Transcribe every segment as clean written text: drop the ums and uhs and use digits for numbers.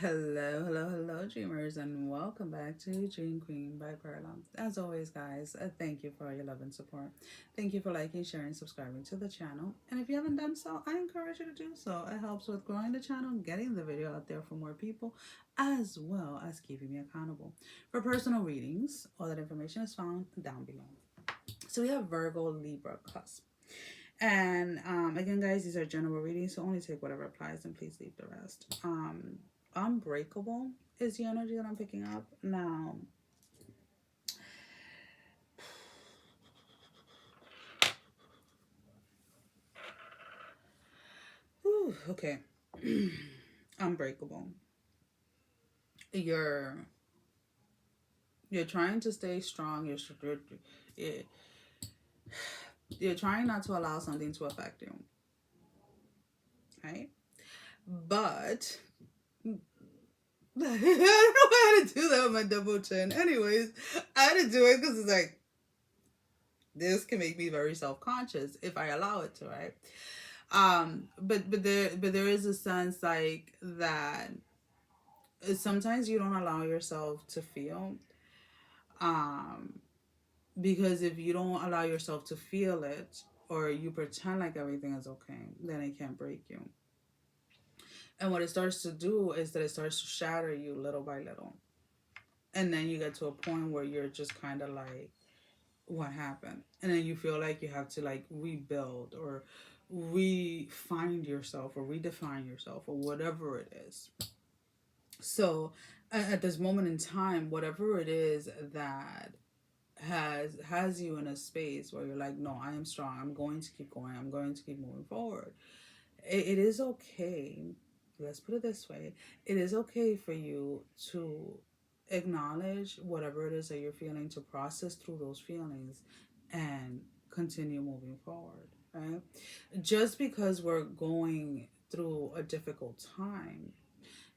Hello, dreamers, and welcome back to Dream Queen by Perla'S. As always, guys, thank you for your love and support. Thank you for liking, sharing, subscribing to the channel. And if you haven't done so, I encourage you to do so. It helps with growing the channel, getting the video out there for more people, as well as keeping me accountable. For personal readings, all that information is found down below. So we have Virgo Libra Cusp. And again, guys, these are general readings, so only take whatever applies and please leave the rest. Unbreakable is the energy that I'm picking up. Now, okay. Unbreakable. You're you're trying to stay strong. You're, you're trying not to allow something to affect you, right? But I don't know how to do that with my double chin. Anyways, I had to do it because it's like this can make me very self-conscious if I allow it to, right? But there is a sense like that sometimes you don't allow yourself to feel, um because if you don't allow yourself to feel it, or you pretend like everything is okay, then it can't break you. And what it starts to do is that it starts to shatter you little by little, and then you get to a point where you're just kind of like, what happened? And then you feel like you have to like rebuild or re-find yourself or redefine yourself or whatever it is. So at this moment in time, whatever it is that has you in a space where you're like, no, I am strong, I'm going to keep going, I'm going to keep moving forward. It is okay, let's put it this way, it is okay for you to acknowledge whatever it is that you're feeling, to process through those feelings and continue moving forward, right? Just because we're going through a difficult time,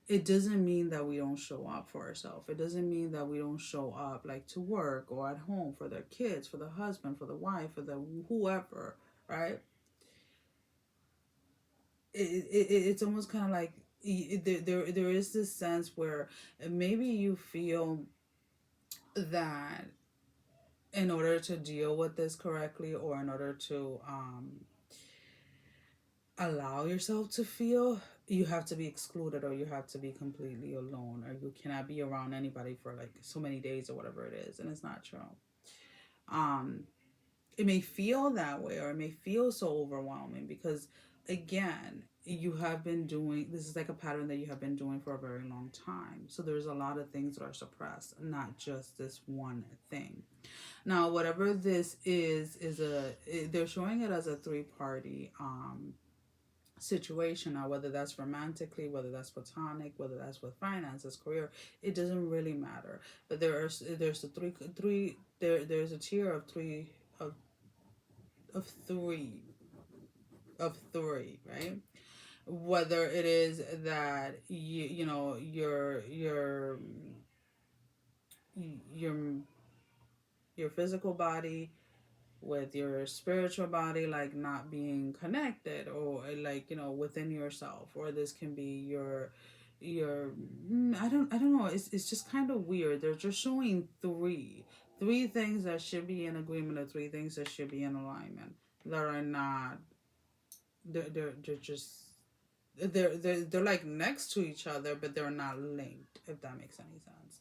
it doesn't mean that we don't show up for ourselves. It doesn't mean that we don't show up like to work or at home for their kids, for the husband, for the wife, for the whoever, right? It's almost kind of like there is this sense where maybe you feel that in order to deal with this correctly, or in order to allow yourself to feel, you have to be excluded, or you have to be completely alone, or you cannot be around anybody for like so many days or whatever it is. And it's not true. um it may feel that way, or it may feel so overwhelming because, again, you have been doing this, is like a pattern that you have been doing for a very long time. So there's a lot of things that are suppressed, not just this one thing. Now, whatever this is they're showing it as a three-party situation. Now, whether that's romantically, whether that's platonic, whether that's with finances, career, it doesn't really matter. But there's a there's a tier of three, of three of three, right? Whether it is that you know your your physical body with your spiritual body like not being connected, or like, within yourself, or this can be your I don't know, it's just kind of weird. They're just showing three things that should be in agreement, or three things that should be in alignment, that are not. They're just they're like next to each other, but they're not linked, if that makes any sense.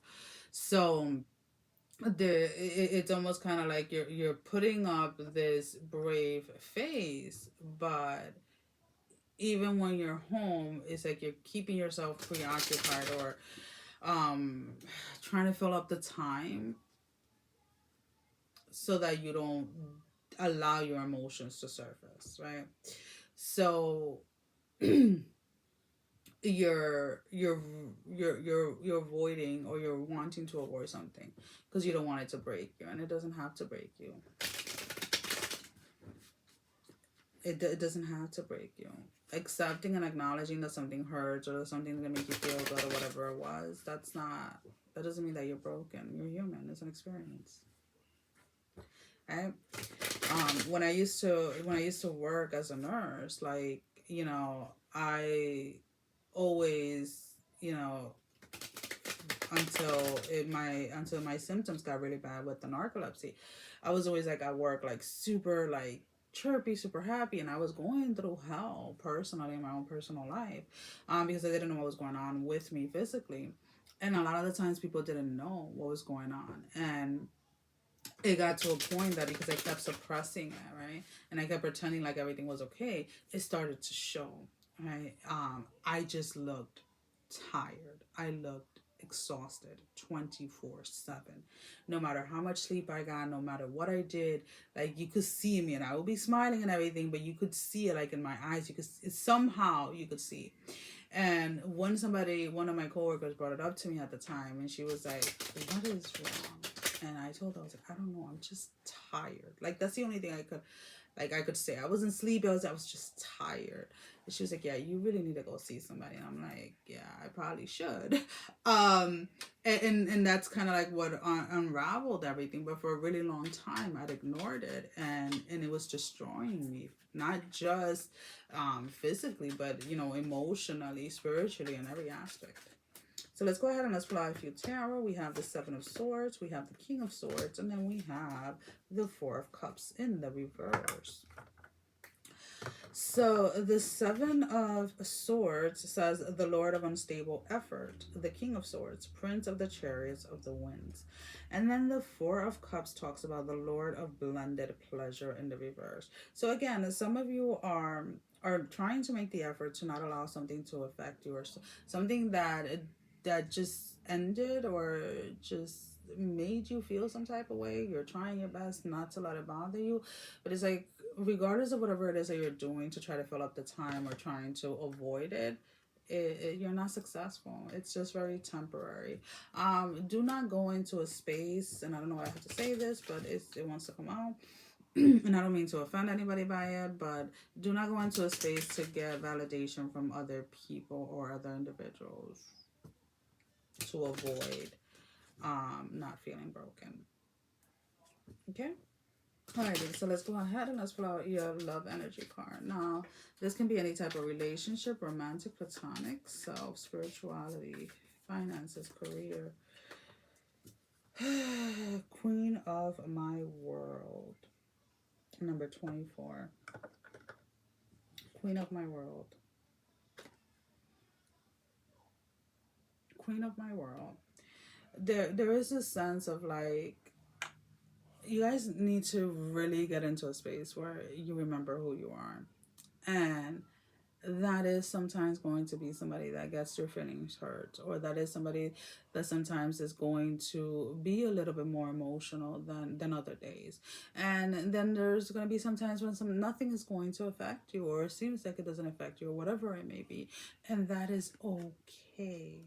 So it's almost kind of like you're putting up this brave face, but even when you're home, it's like you're keeping yourself preoccupied, or um trying to fill up the time so that you don't allow your emotions to surface, right? So you're avoiding, or you're wanting to avoid something because you don't want it to break you, and it doesn't have to break you. It doesn't have to break you. Accepting and acknowledging that something hurts, or that something's gonna make you feel good, or whatever it was, that doesn't mean that you're broken. You're human. It's an experience, right? When I used to work as a nurse, like, I always, you know, until my symptoms got really bad with the narcolepsy. I was always like at work, like super like chirpy, super happy, and I was going through hell personally in my own personal life, because I didn't know what was going on with me physically, and a lot of the times people didn't know what was going on, and it got to a point that because I kept suppressing it, right, and I kept pretending like everything was okay, it started to show, right. I just looked tired. I looked exhausted 24/7. No matter how much sleep I got, no matter what I did, like you could see me, and I would be smiling and everything, but you could see it like in my eyes. You could somehow you could see. And one of my coworkers brought it up to me at the time, and she was like, "What is wrong?" And I told her, I was like, "I don't know. I'm just tired." Like that's the only thing I could say. I wasn't sleepy. I was just tired. And she was like, "Yeah, you really need to go see somebody." And I'm like, "Yeah, I probably should." And that's kind of like what unraveled everything. But for a really long time, I'd ignored it, and it was destroying me, not just physically, but emotionally, spiritually, in every aspect. So let's go ahead and let's pull out a few tarot. We have the Seven of Swords, we have the King of Swords, and then we have the Four of Cups in the reverse. So the Seven of Swords says the Lord of unstable effort, the King of Swords, Prince of the chariots of the winds. And then the Four of Cups talks about the Lord of blended pleasure in the reverse. So again, some of you are trying to make the effort to not allow something to affect you, or something that just ended or just made you feel some type of way. You're trying your best not to let it bother you, but it's like regardless of whatever it is that you're doing to try to fill up the time or trying to avoid it, you're not successful. It's just very temporary. Do not go into a space, and I don't know why I have to say this, but it wants to come out. And I don't mean to offend anybody by it, but do not go into a space to get validation from other people or other individuals to avoid not feeling broken. Okay? Alrighty, so let's go ahead and let's pull out your love energy card. Now, this can be any type of relationship, romantic, platonic, self, spirituality, finances, career. Queen of my world. Number 24. Queen of my world. Queen of my world. There is a sense of like, you guys need to really get into a space where you remember who you are. And that is sometimes going to be somebody that gets your feelings hurt, or that is somebody that sometimes is going to be a little bit more emotional than other days. And then there's going to be some times when nothing is going to affect you, or it seems like it doesn't affect you, or whatever it may be. And that is okay.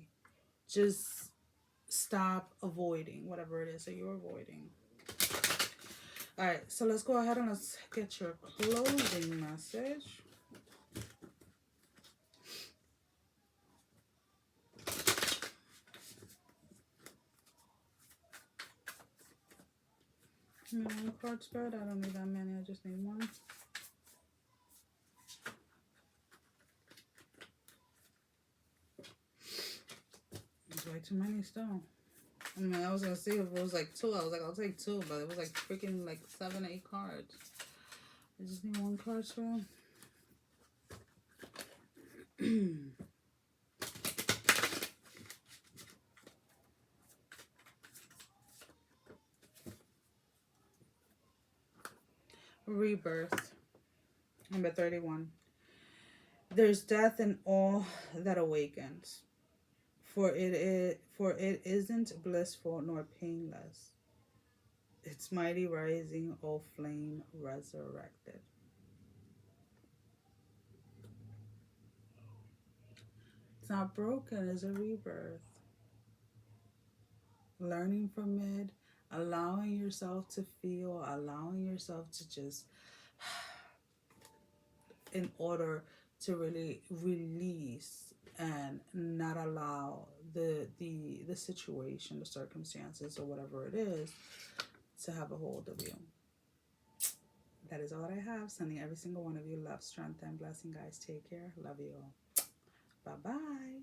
Just stop avoiding whatever it is that you're avoiding. All right, so let's go ahead and let's get your closing message. One card spread. I don't need that many. I just need one. There's way too many still. I mean, I was gonna see if it was like two. I was like, I'll take two, but it was like freaking like 7, 8 cards. I just need one card spread. Rebirth. Number 31. There's death in all that awakens, for it isn't blissful nor painless. It's mighty rising, O flame resurrected. It's not broken, it's a rebirth. Learning from it, allowing yourself to feel, allowing yourself to just, in order to really release and not allow the situation, the circumstances, or whatever it is, to have a hold of you. That is all that I have. Sending every single one of you love, strength, and blessing, guys. Take care. Love you all. Bye-bye.